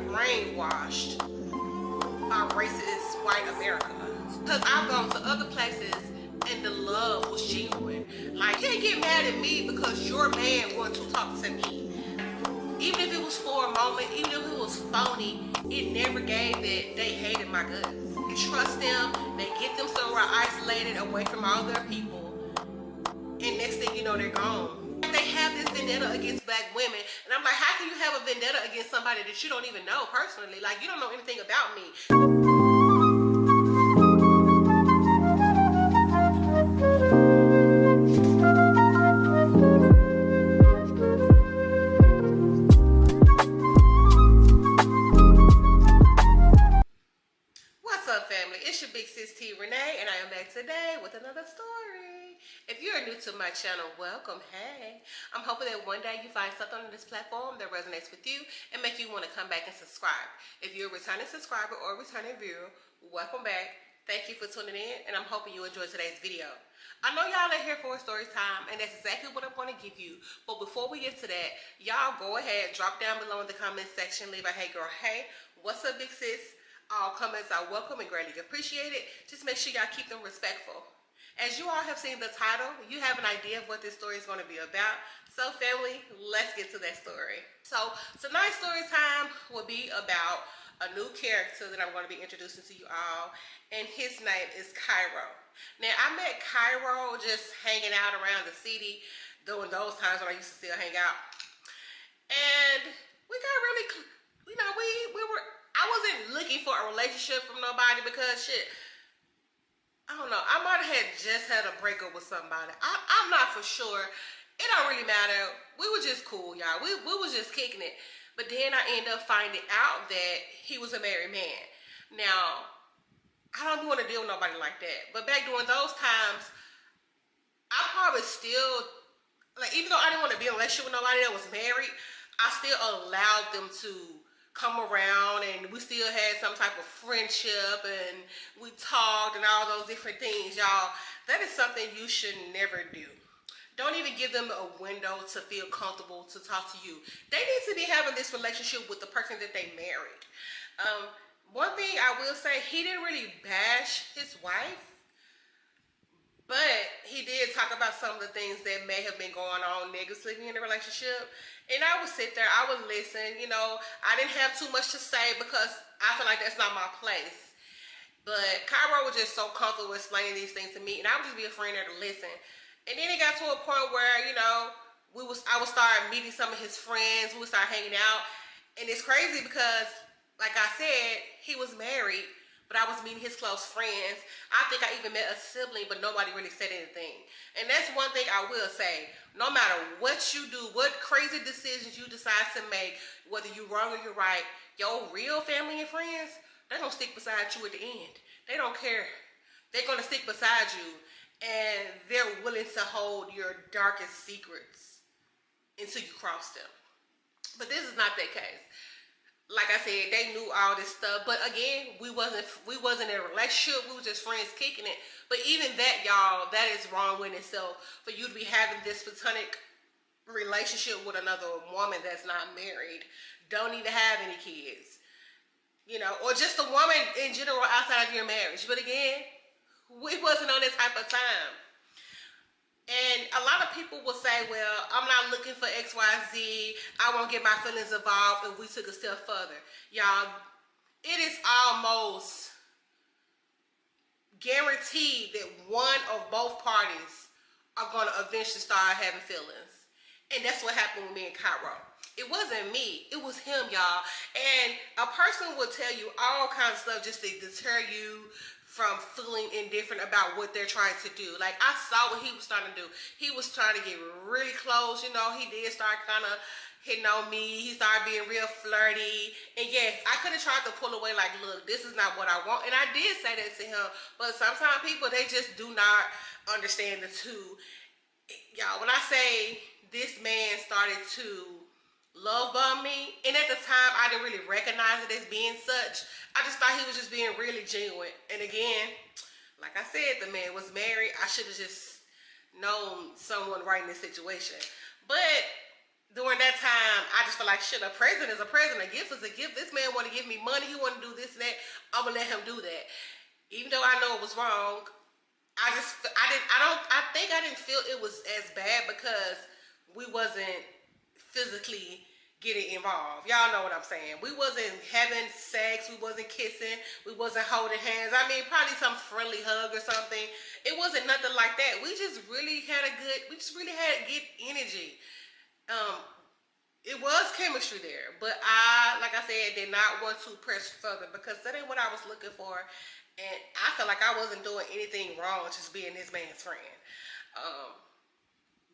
brainwashed by racist white America. Because I've gone to other places and the love was genuine. Like, you can't get mad at me because your man wanted to talk to me. Even if it was for a moment, even if it was phony, it never gave that they hated my guts. You trust them, they get them somewhere isolated away from all their people, and next thing you know, they're gone. They have this vendetta against black women, and I'm like, how can you have a vendetta against somebody that you don't even know personally? Like, you don't know anything about me. What's up, family? It's your big sis T Renee, and I am back today with another story. If you are new to my channel, welcome. Hey, I'm hoping that one day you find something on this platform that resonates with you and make you want to come back and subscribe. If you're a returning subscriber or returning viewer, welcome back. Thank you for tuning in, and I'm hoping you enjoyed today's video. I know y'all are here for a story time, and that's exactly what I'm going to give you. But before we get to that, y'all go ahead, drop down below in the comment section, leave a hey girl, hey, what's up big sis? All comments are welcome and greatly appreciated. Just make sure y'all keep them respectful. As you all have seen the title, you have an idea of what this story is going to be about. So family, let's get to that story. So tonight's story time will be about a new character that I'm going to be introducing to you all, and his name is Cairo. Now, I met Cairo just hanging out around the city during those times when I used to still hang out. And we got really, you know, I wasn't looking for a relationship from nobody because shit, I don't know, I might have just had a breakup with somebody. I'm not for sure. It don't really matter. We were just cool, y'all. We was just kicking it. But then I ended up finding out that he was a married man. Now, I don't want to deal with nobody like that. But back during those times, I probably still, like, even though I didn't want to be in a relationship with nobody that was married, I still allowed them to come around, and we still had some type of friendship, and we talked and all those different things, y'all. That is something you should never do. Don't even give them a window to feel comfortable to talk to you. They need to be having this relationship with the person that they married. One thing I will say, he didn't really bash his wife, but he did talk about some of the things that may have been going on negatively in the relationship. And I would sit there, I would listen, you know. I didn't have too much to say because I feel like that's not my place. But Cairo was just so comfortable explaining these things to me, and I would just be a friend there to listen. And then it got to a point where, you know, I would start meeting some of his friends, we would start hanging out. And it's crazy because, like I said, he was married, but I was meeting his close friends. I think I even met a sibling, but nobody really said anything. And that's one thing I will say. No matter what you do, what crazy decisions you decide to make, whether you're wrong or you're right, your real family and friends, they're going to stick beside you at the end. They don't care. They're going to stick beside you, and they're willing to hold your darkest secrets until you cross them. But this is not that case. Like I said, they knew all this stuff, but again, we wasn't in a relationship. We were just friends kicking it. But even that, y'all, that is wrong in itself, for you to be having this platonic relationship with another woman that's not married, don't even have any kids, you know, or just a woman in general outside of your marriage. But again, we wasn't on that type of time. And a lot of people will say, well, I'm not looking for X, Y, Z. I won't get my feelings involved if we took a step further. Y'all, it is almost guaranteed that one of both parties are going to eventually start having feelings. And that's what happened with me and Cairo. It wasn't me. It was him, y'all. And a person will tell you all kinds of stuff just to deter you from feeling indifferent about what they're trying to do. Like, I saw what he was starting to do. He was trying to get really close, you know. He did start kind of hitting on me. He started being real flirty. And yes, I could have tried to pull away like, look, this is not what I want. And I did say that to him. But sometimes people, they just do not understand the two. Y'all, when I say this man started to love bomb me, and at the time I didn't really recognize it as being such. I just thought he was just being really genuine. And again, like I said, the man was married. I should have just known someone right in this situation. But during that time, I just feel like, shit, a present is a present. A gift is a gift. This man want to give me money. He want to do this and that. I'm going to let him do that. Even though I know it was wrong, I think I didn't feel it was as bad because we wasn't physically getting involved. Y'all know what I'm saying. We wasn't having sex. We wasn't kissing. We wasn't holding hands. I mean, probably some friendly hug or something. It wasn't nothing like that. We just really had good energy. It was chemistry there, but like I said, did not want to press further because that ain't what I was looking for. And I felt like I wasn't doing anything wrong just being this man's friend.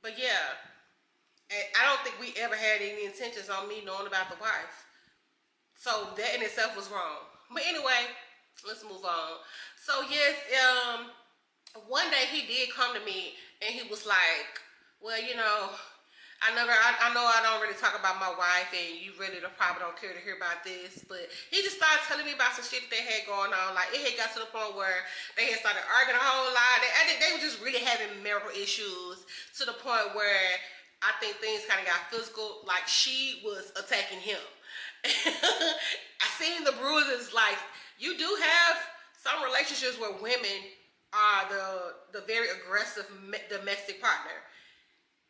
But yeah, and I don't think we ever had any intentions on me knowing about the wife. So that in itself was wrong. But anyway, let's move on. So yes, one day he did come to me and he was like, well, you know, I know I don't really talk about my wife, and you really probably don't care to hear about this, but he just started telling me about some shit that they had going on. Like, it had got to the point where they had started arguing a whole lot. They were just really having marital issues to the point where I think things kind of got physical. Like, she was attacking him. I seen the bruises. Like, you do have some relationships where women are the very aggressive domestic partner.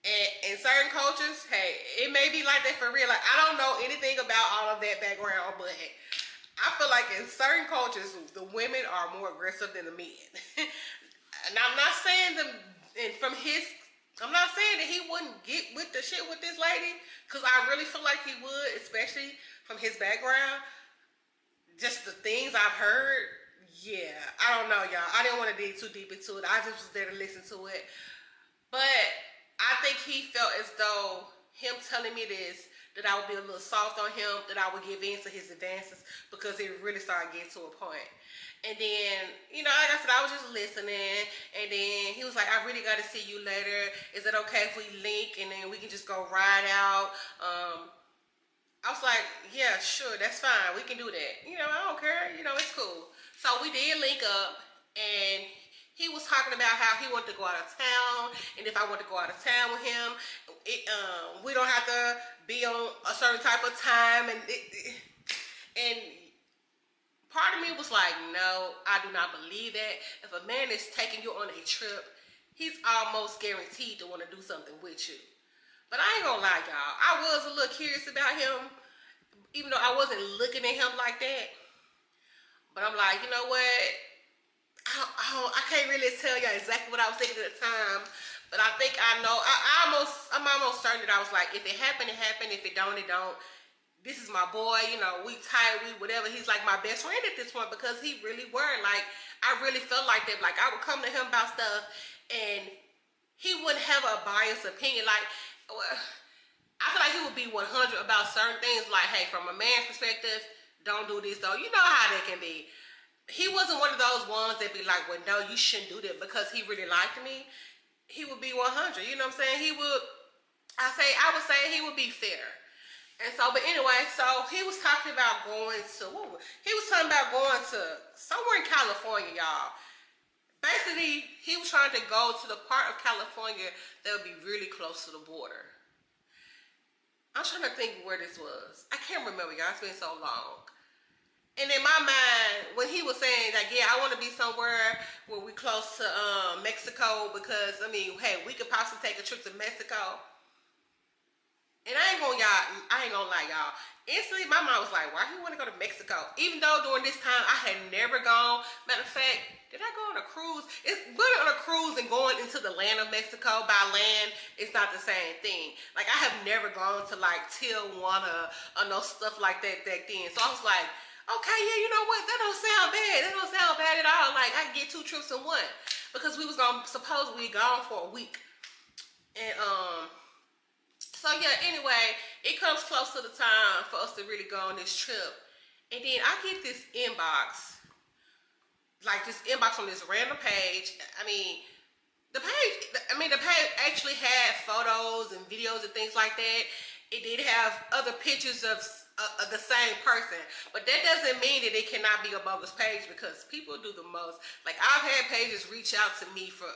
And in certain cultures, hey, it may be like that for real. Like, I don't know anything about all of that background, but I feel like in certain cultures, the women are more aggressive than the men. And I'm not saying I'm not saying that he wouldn't get with the shit with this lady, because I really feel like he would, especially from his background. Just the things I've heard, yeah, I don't know, y'all. I didn't want to dig too deep into it. I just was there to listen to it. But I think he felt as though him telling me this, that I would be a little soft on him, that I would give in to his advances, because it really started getting to a point. And then, you know, like I said, I was just listening, and then he was like, I really got to see you later. Is it okay if we link, and then we can just go ride out? I was like, yeah, sure, that's fine. We can do that. You know, I don't care. You know, it's cool. So we did link up, and he was talking about how he wanted to go out of town, and if I want to go out of town with him, we don't have to be on a certain type of time. And part of me was like, no, I do not believe that. If a man is taking you on a trip, he's almost guaranteed to want to do something with you. But I ain't gonna lie, y'all. I was a little curious about him, even though I wasn't looking at him like that. But I'm like, you know what? I can't really tell you exactly what I was thinking at the time, but I think I know. I'm almost certain that I was like, if it happened, it happened. If it don't, it don't. This is my boy. You know, we tight, we whatever. He's like my best friend at this point, because he really were. Like, I really felt like that. Like, I would come to him about stuff, and he wouldn't have a biased opinion. Like, I feel like he would be 100 about certain things. Like, hey, from a man's perspective, don't do this though. You know how that can be. He wasn't one of those ones that be like, well, no, you shouldn't do that because he really liked me. He would be 100. You know what I'm saying? I would say he would be fair. And so, but anyway, so he was talking about going to somewhere in California, y'all. Basically, he was trying to go to the part of California that would be really close to the border. I'm trying to think where this was. I can't remember, y'all. It's been so long. And in my mind, when he was saying, like, yeah, I want to be somewhere where we close to Mexico, because, I mean, hey, we could possibly take a trip to Mexico. And I ain't gonna lie, y'all. Instantly, my mind was like, why do you want to go to Mexico? Even though during this time, I had never gone. Matter of fact, did I go on a cruise? It's going on a cruise and going into the land of Mexico by land, it's not the same thing. Like, I have never gone to, like, Tijuana or no stuff like that back then. So I was like, okay, yeah, you know what? That don't sound bad. That don't sound bad at all. Like, I can get 2 trips in one. Because we was supposedly gone for a week. And, so yeah, anyway, it comes close to the time for us to really go on this trip. And then I get this inbox. Like, this inbox on this random page. The page actually had photos and videos and things like that. It did have other pictures of the same person, but that doesn't mean that it cannot be a bogus page, because people do the most. Like, I've had pages reach out to me for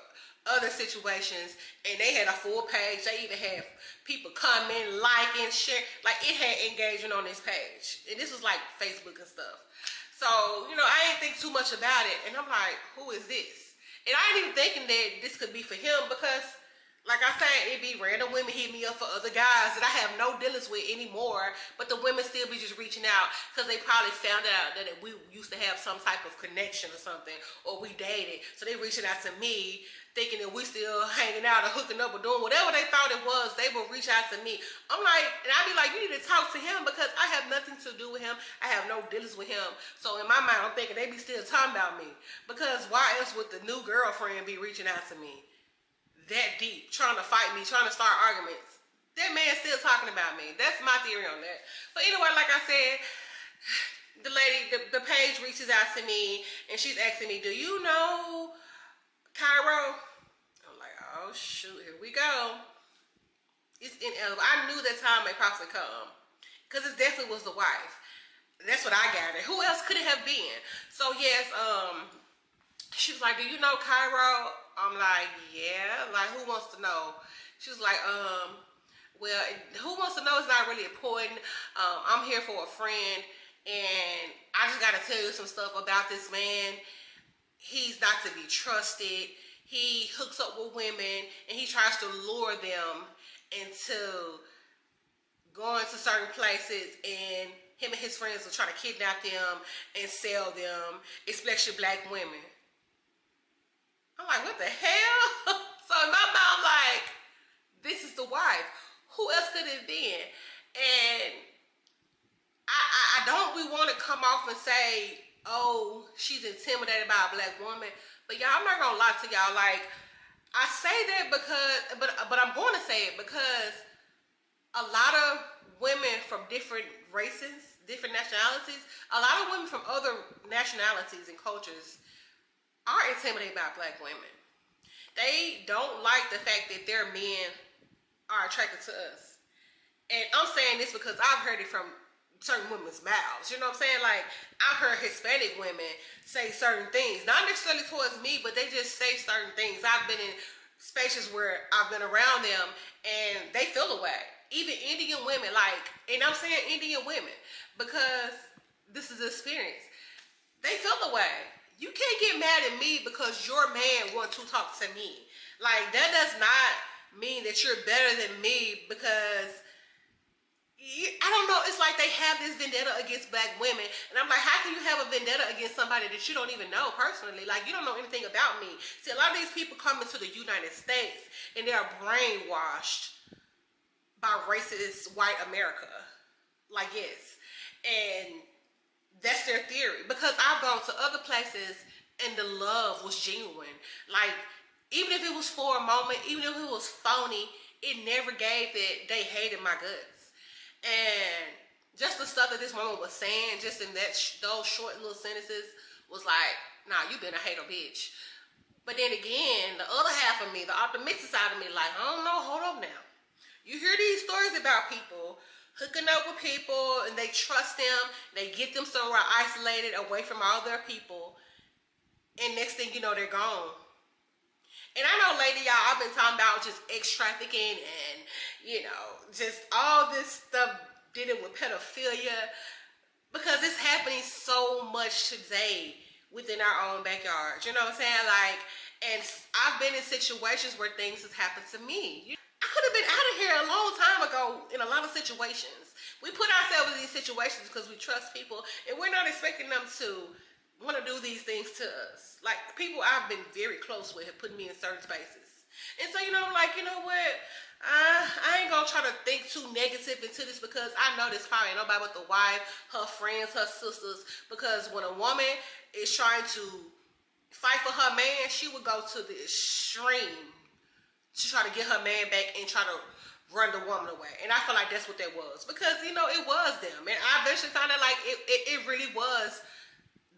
other situations, and they had a full page. They even had people comment, liking, share. Like, it had engagement on this page, and this was like Facebook and stuff. So, you know, I didn't think too much about it, and I'm like, who is this? And I ain't even thinking that this could be for him, because like I said, it be random women hit me up for other guys that I have no dealings with anymore, but the women still be just reaching out because they probably found out that we used to have some type of connection or something, or we dated. So they reaching out to me thinking that we still hanging out or hooking up or doing whatever they thought it was. They will reach out to me. I'm like, and I be like, you need to talk to him because I have nothing to do with him. I have no dealings with him. So in my mind, I'm thinking they be still talking about me, because why else would the new girlfriend be reaching out to me that deep, trying to fight me, trying to start arguments? That man's still talking about me. That's my theory on that. But anyway, like I said, the lady, the page reaches out to me, and she's asking me, do you know Cairo? I'm like, oh shoot, here we go. It's inevitable. I knew that time may possibly come, because it definitely was the wife. That's what I gathered. Who else could it have been? So yes, she was like, do you know Cairo? I'm like, yeah. Like, who wants to know? She was like, well, who wants to know is not really important. I'm here for a friend, and I just got to tell you some stuff about this man. He's not to be trusted. He hooks up with women, and he tries to lure them into going to certain places, and him and his friends will try to kidnap them and sell them, especially black women. I'm like, what the hell? So in my mind, I'm like, this is the wife. Who else could it have been? And I don't really want to come off and say, oh, she's intimidated by a black woman. But y'all, I'm not gonna lie to y'all. Like, I say that because, but I'm going to say it because a lot of women from different races, different nationalities, a lot of women from other nationalities and cultures are intimidated by black women. They don't like the fact that their men are attracted to us. And I'm saying this because I've heard it from certain women's mouths. You know what I'm saying? Like, I've heard Hispanic women say certain things, not necessarily towards me, but they just say certain things. I've been in spaces where I've been around them, and they feel away. Even Indian women, like, and I'm saying Indian women because this is experience. They feel away. You can't get mad at me because your man wants to talk to me. Like, that does not mean that you're better than me because, I don't know, it's like they have this vendetta against black women. And I'm like, how can you have a vendetta against somebody that you don't even know personally? Like, you don't know anything about me. See, a lot of these people come into the United States and they are brainwashed by racist white America. Like, yes. And that's their theory. Because I've gone to other places and the love was genuine. Like, even if it was for a moment, even if it was phony, it never gave that they hated my guts. And just the stuff that this woman was saying, just in that those short little sentences, was like, nah, you been a hater, bitch. But then again, the other half of me, the optimistic side of me, like, I don't know, hold up now. You hear these stories about people hooking up with people, and they trust them, they get them somewhere isolated, away from all their people, and next thing you know, they're gone. And I know lately, y'all, I've been talking about just ex-trafficking and, you know, just all this stuff dealing with pedophilia, because it's happening so much today within our own backyards. You know what I'm saying? Like, and I've been in situations where things have happened to me. I could have been out of here a long time ago in a lot of situations. We put ourselves in these situations because we trust people, and we're not expecting them to want to do these things to us. Like, people I've been very close with have put me in certain spaces. And so, you know, I'm like, you know what? I ain't gonna try to think too negative into this, because I know this probably ain't nobody but the wife, her friends, her sisters. Because when a woman is trying to fight for her man, she would go to the extreme to try to get her man back and try to run the woman away. And I feel like that's what that was. Because, you know, it was them. And I eventually found out, like, it really was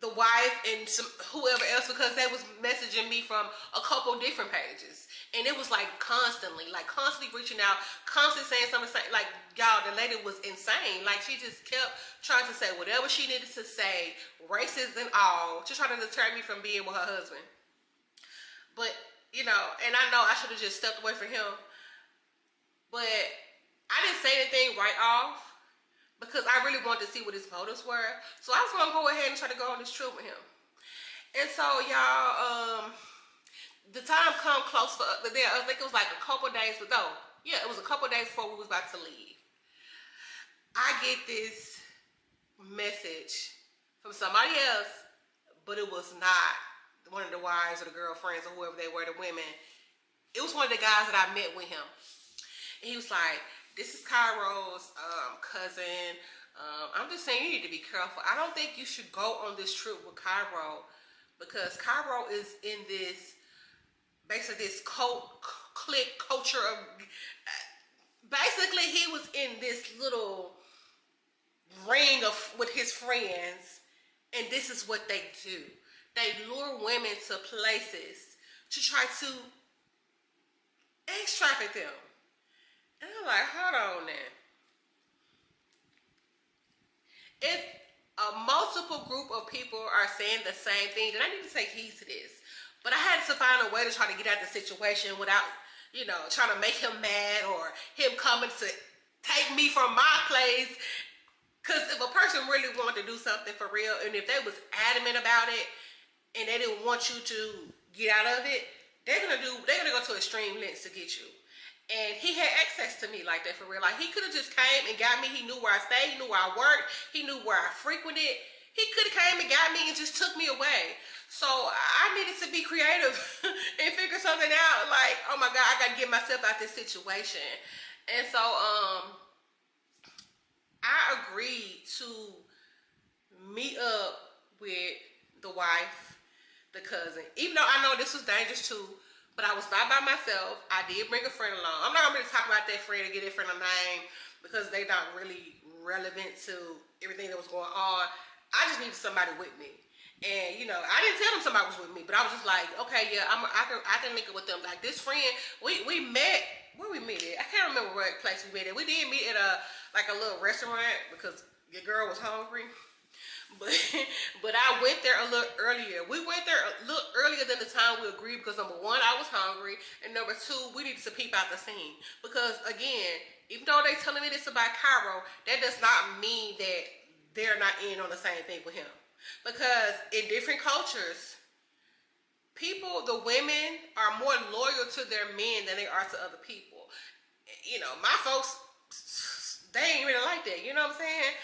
the wife and some whoever else, because they was messaging me from a couple different pages. And it was like constantly reaching out, constantly saying something, like, y'all, the lady was insane. Like, she just kept trying to say whatever she needed to say, racist and all, to try to deter me from being with her husband. But you know, and I know I should have just stepped away from him, but I didn't say anything right off because I really wanted to see what his motives were. So I was gonna go ahead and try to go on this trip with him. And so y'all, the time come close for I think it was like a couple days, but no, yeah, it was a couple days before we was about to leave. I get this message from somebody else, but it was not one of the wives or the girlfriends or whoever they were, the women. It was one of the guys that I met with him. And he was like, this is Cairo's cousin. I'm just saying you need to be careful. I don't think you should go on this trip with Cairo because Cairo is in this, basically this clique culture of, basically he was in this little ring of with his friends, and this is what they do. They lure women to places to try to ex-traffic them. And I'm like, hold on now. If a multiple group of people are saying the same thing, then I need to take heed to this. But I had to find a way to try to get out of the situation without, you know, trying to make him mad or him coming to take me from my place. Because if a person really wanted to do something for real, and if they was adamant about it, and they didn't want you to get out of it, they're gonna go to extreme lengths to get you. And he had access to me like that for real. Like he could have just came and got me. He knew where I stayed. He knew where I worked. He knew where I frequented. He could have came and got me and just took me away. So I needed to be creative and figure something out. Like, oh my God, I gotta get myself out this situation. And so I agreed to meet up with the wife, the cousin. Even though I know this was dangerous too, but I was not by myself. I did bring a friend along. I'm not gonna really talk about that friend and get that friend a name because they're not really relevant to everything that was going on. I just needed somebody with me. And you know, I didn't tell them somebody was with me, but I was just like, okay, yeah, I can link up with them. Like this friend, we met. Where we met at? I can't remember what place we met at. We did meet at a little restaurant because your girl was hungry. But I went there a little earlier. We went there a little earlier than the time we agreed because number one, I was hungry, and number two, we needed to peep out the scene. Because again, even though they telling me this about Cairo, that does not mean that they're not in on the same thing with him. Because in different cultures, the women are more loyal to their men than they are to other people. You know, my folks, they ain't really like that. You know what I'm saying?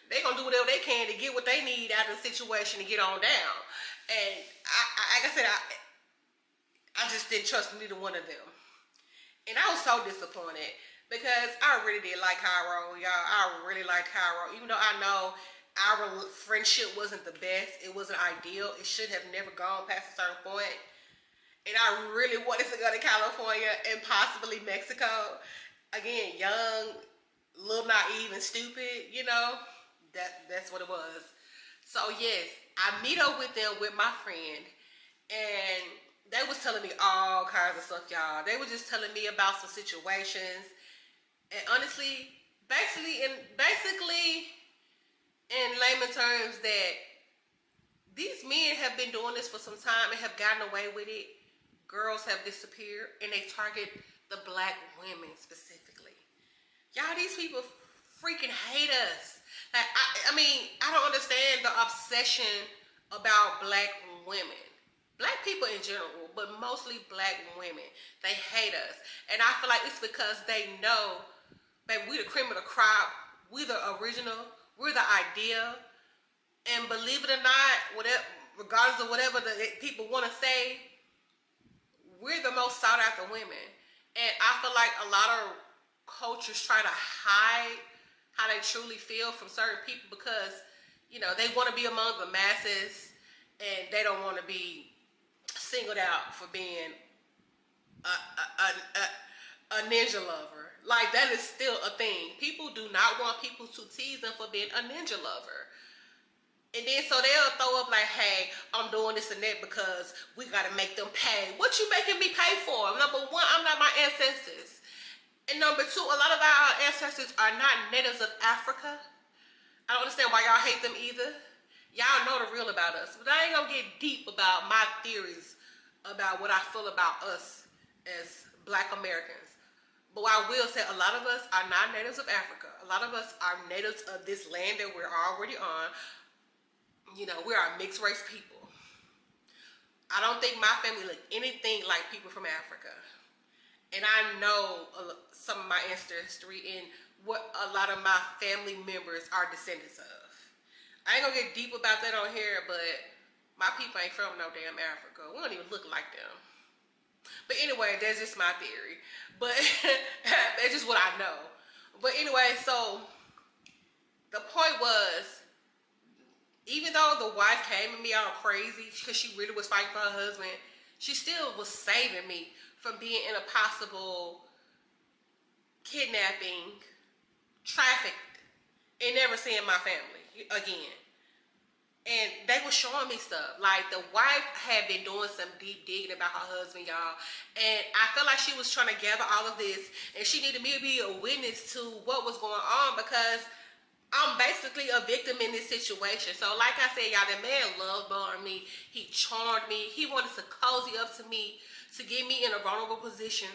They gonna do whatever they can to get what they need out of the situation and get on down. And like I said, I just didn't trust neither one of them. And I was so disappointed because I really did like Cairo, y'all. I really liked Cairo, even though I know our friendship wasn't the best. It wasn't ideal. It should have never gone past a certain point. And I really wanted to go to California and possibly Mexico. Again, young, a little naive and stupid, you know. That's what it was. So yes, I meet up with them with my friend, and they was telling me all kinds of stuff, y'all. They were just telling me about some situations, and honestly, basically in layman terms, that these men have been doing this for some time and have gotten away with it. Girls have disappeared, and they target the black women specifically. Y'all, these people freaking hate us. Like, I mean, I don't understand the obsession about black women. Black people in general, but mostly black women. They hate us. And I feel like it's because they know, baby, we the cream of the crop. We the original. We're the idea. And believe it or not, whatever, regardless of whatever the people want to say, we're the most sought after women. And I feel like a lot of cultures try to hide how they truly feel from certain people because, you know, they want to be among the masses and they don't want to be singled out for being a ninja lover. Like, that is still a thing. People do not want people to tease them for being a ninja lover. And then so they'll throw up like, hey, I'm doing this and that because we got to make them pay. What you making me pay for? Number one, I'm not my ancestors. And number two, a lot of our ancestors are not natives of Africa. I don't understand why y'all hate them either. Y'all know the real about us. But I ain't gonna get deep about my theories about what I feel about us as Black Americans. But I will say a lot of us are not natives of Africa. A lot of us are natives of this land that we're already on. You know, we are mixed race people. I don't think my family look anything like people from Africa. And I know some of my ancestry and what a lot of my family members are descendants of. I ain't gonna get deep about that on here, but my people ain't from no damn Africa. We don't even look like them. But anyway, that's just my theory. But that's just what I know. But anyway, so the point was, even though the wife came at me all crazy because she really was fighting for her husband, she still was saving me from being in a possible kidnapping, trafficked, and never seeing my family again. And they were showing me stuff. Like, the wife had been doing some deep digging about her husband, y'all. And I felt like she was trying to gather all of this. And she needed me to be a witness to what was going on, because I'm basically a victim in this situation. So like I said, y'all, that man love bombed me. He charmed me. He wanted to cozy up to me, to get me in a vulnerable position,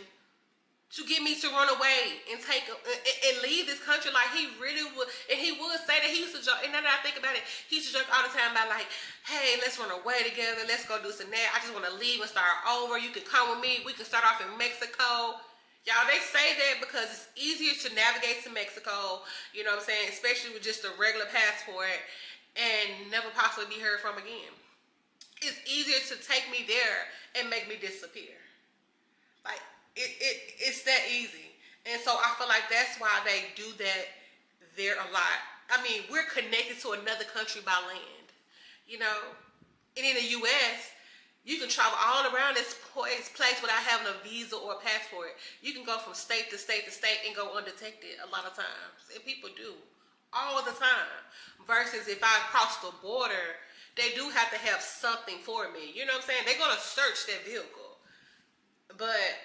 to get me to run away and and leave this country. Like, he really would. And he would say that he used to joke. And now that I think about it, he used to joke all the time about, like, hey, let's run away together. Let's go do some that. I just want to leave and start over. You can come with me. We can start off in Mexico. Y'all, they say that because it's easier to navigate to Mexico, you know what I'm saying, especially with just a regular passport, and never possibly be heard from again. It's easier to take me there and make me disappear. Like, it's that easy. And so I feel like that's why they do that there a lot. I mean, we're connected to another country by land, you know. And in the U.S., you can travel all around this place without having a visa or a passport. You can go from state to state to state and go undetected a lot of times. And people do all the time. Versus if I cross the border, they do have to have something for me. You know what I'm saying? They're going to search that vehicle. But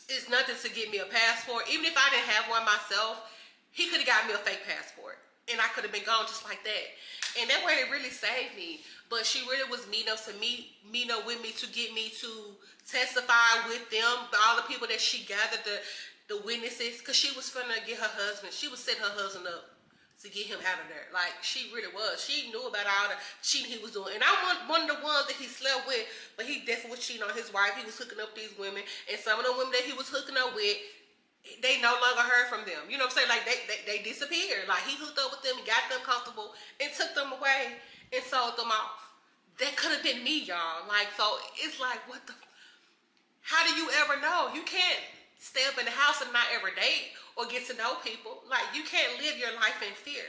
it's nothing to get me a passport. Even if I didn't have one myself, he could have got me a fake passport. And I could have been gone just like that. And that way it really saved me. But she really was meeting up with me to get me to testify with them, all the people that she gathered, the witnesses, because she was finna get her husband. She was setting her husband up to get him out of there. Like, she really was. She knew about all the cheating he was doing. And I was one of the ones that he slept with, but he definitely was cheating on his wife. He was hooking up with these women. And some of the women that he was hooking up with, they no longer heard from them. You know what I'm saying? Like, they disappeared. Like, he hooked up with them, got them comfortable, and took them away and sold them off. That could have been me, y'all. Like, so it's like, what the... How do you ever know? You can't stay up in the house and not ever date or get to know people. Like, you can't live your life in fear.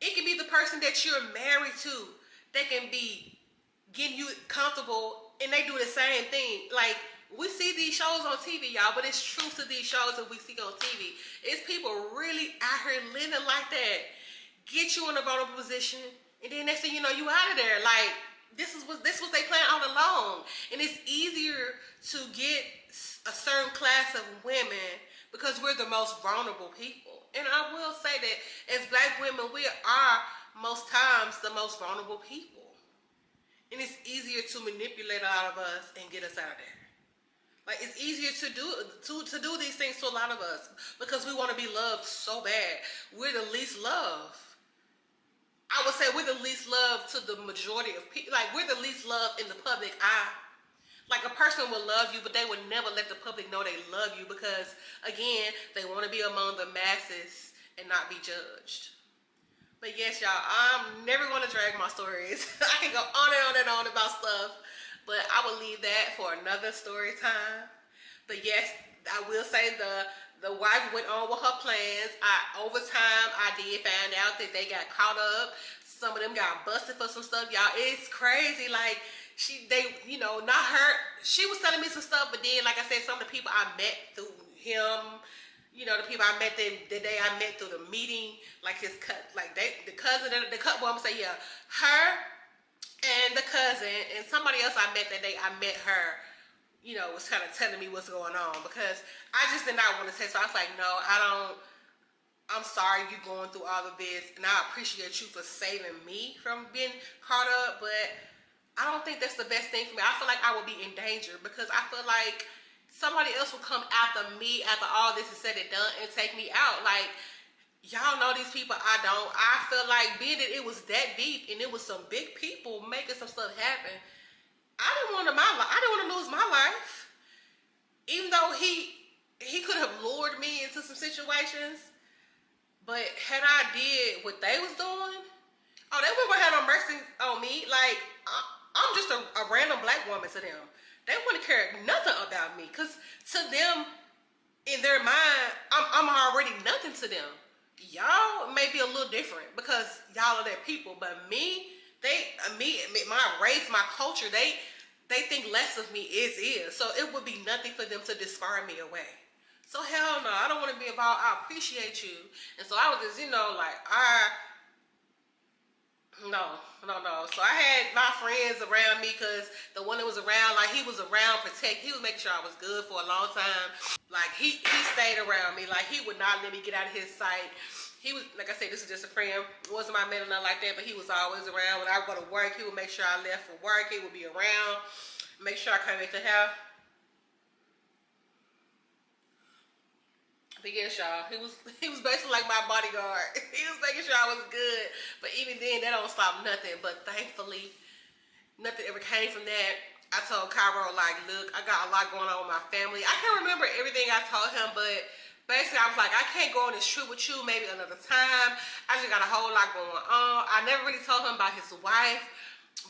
It can be the person that you're married to. They can be getting you comfortable, and they do the same thing. Like, we see these shows on TV, y'all, but it's truth to these shows that we see on TV. It's people really out here living like that. Get you in a vulnerable position, and then next thing you know, you out of there. Like, this was they plan all along. And it's easier to get a certain class of women because we're the most vulnerable people. And I will say that as Black women, we are most times the most vulnerable people. And it's easier to manipulate a lot of us and get us out of there. Like, it's easier to do these things to a lot of us because we want to be loved so bad. We're the least loved. I would say we're the least loved to the majority of people. Like, we're the least loved in the public eye. Like, a person will love you, but they would never let the public know they love you because, again, they want to be among the masses and not be judged. But yes, y'all, I'm never going to drag my stories. I can go on and on and on about stuff, but I will leave that for another story time. But yes, I will say the wife went on with her plans. Over time, I did find out that they got caught up. Some of them got busted for some stuff, y'all. It's crazy. Like, not her. She was telling me some stuff, but then, like I said, some of the people I met through him, the people I met the day I met through the meeting, like her and the cousin and somebody else I met that day. I met her. Was kind of telling me what's going on because I just did not want to say so. I was like, no, I'm sorry you going through all of this, and I appreciate you for saving me from being caught up, but I don't think that's the best thing for me. I feel like I will be in danger because I feel like somebody else will come after me after all this is said and done and take me out. Like, y'all know these people, I don't. I feel like being that it was that deep and it was some big people making some stuff happen, I didn't want to lose my life. Even though he could have lured me into some situations, but had I did what they was doing, oh, they wouldn't have no mercy on me. Like, I'm just a random black woman to them. They wouldn't care nothing about me. Because to them, in their mind, I'm already nothing to them. Y'all may be a little different because y'all are their people. But me, my race, my culture, they think less of me is. So it would be nothing for them to discard me away. So hell no, I don't want to be involved. I appreciate you. And so I was just, like, No. So I had my friends around me because the one that was around, like, he was around, he was making sure I was good for a long time. Like, he stayed around me. Like, he would not let me get out of his sight. He was, like I said, this is just a friend. It wasn't my man or nothing like that, but he was always around. When I would go to work, he would make sure I left for work. He would be around, make sure I came back to the house. But yes, y'all, he was basically like my bodyguard. He was making sure I was good. But even then, that don't stop nothing. But thankfully, nothing ever came from that. I told Cairo, like, look, I got a lot going on with my family. I can't remember everything I told him, but basically I was like, I can't go on this trip with you maybe another time. I just got a whole lot going on. I never really told him about his wife.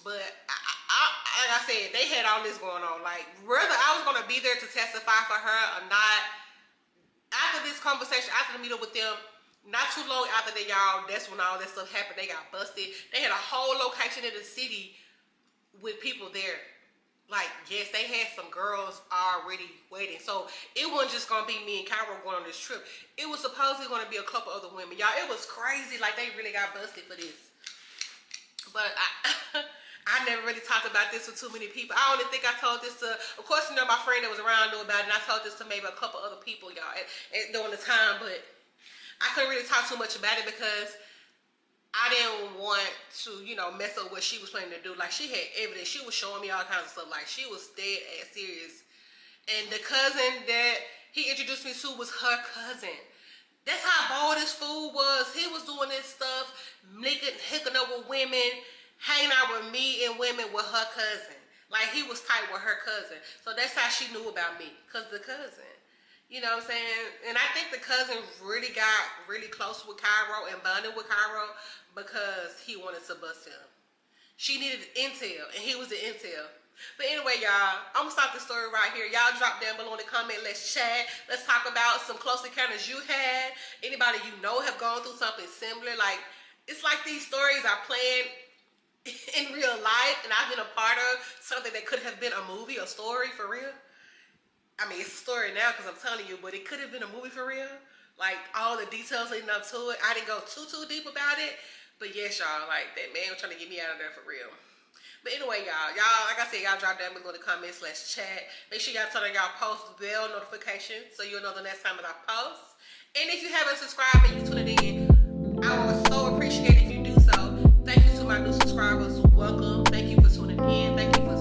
But like I said, they had all this going on. Like, whether I was going to be there to testify for her or not, after this conversation, after the meeting with them, not too long after that, y'all, that's when all that stuff happened. They got busted. They had a whole location in the city with people there. Like, yes, they had some girls already waiting. So it wasn't just going to be me and Cairo going on this trip. It was supposedly going to be a couple other women. Y'all, it was crazy. Like, they really got busted for this. But I never really talked about this with too many people. I only think I told this to, of course, my friend that was around knew about it, and I told this to maybe a couple other people, y'all, during the time, but I couldn't really talk too much about it because I didn't want to, mess up what she was planning to do. Like, she had evidence. She was showing me all kinds of stuff. Like, she was dead ass serious. And the cousin that he introduced me to was her cousin. That's how bold this fool was. He was doing this stuff, hooking up with women, hanging out with me and women with her cousin. Like, he was tight with her cousin. So that's how she knew about me, because the cousin. You know what I'm saying? And I think the cousin really got really close with Cairo and bonded with Cairo because he wanted to bust him. She needed intel, and he was the intel. But anyway, y'all, I'm going to stop the story right here. Y'all drop down below in the comment. Let's chat. Let's talk about some close encounters you had. Anybody you know have gone through something similar. Like, it's like these stories are playing in real life, and I've been a part of something that could have been a movie, a story for real. I mean, it's a story now because I'm telling you, but it could have been a movie for real. Like, all the details leading up to it. I didn't go too deep about it, but yes, y'all, like, that man was trying to get me out of there for real. But anyway, y'all, like I said, y'all drop down below in the comments, let's chat. Make sure y'all turn on y'all post bell notification so you'll know the next time that I post. And if you haven't subscribed and you tuned in, I would so appreciate if you do so. Thank you to my new subscribers. Welcome. Thank you for tuning in. Thank you for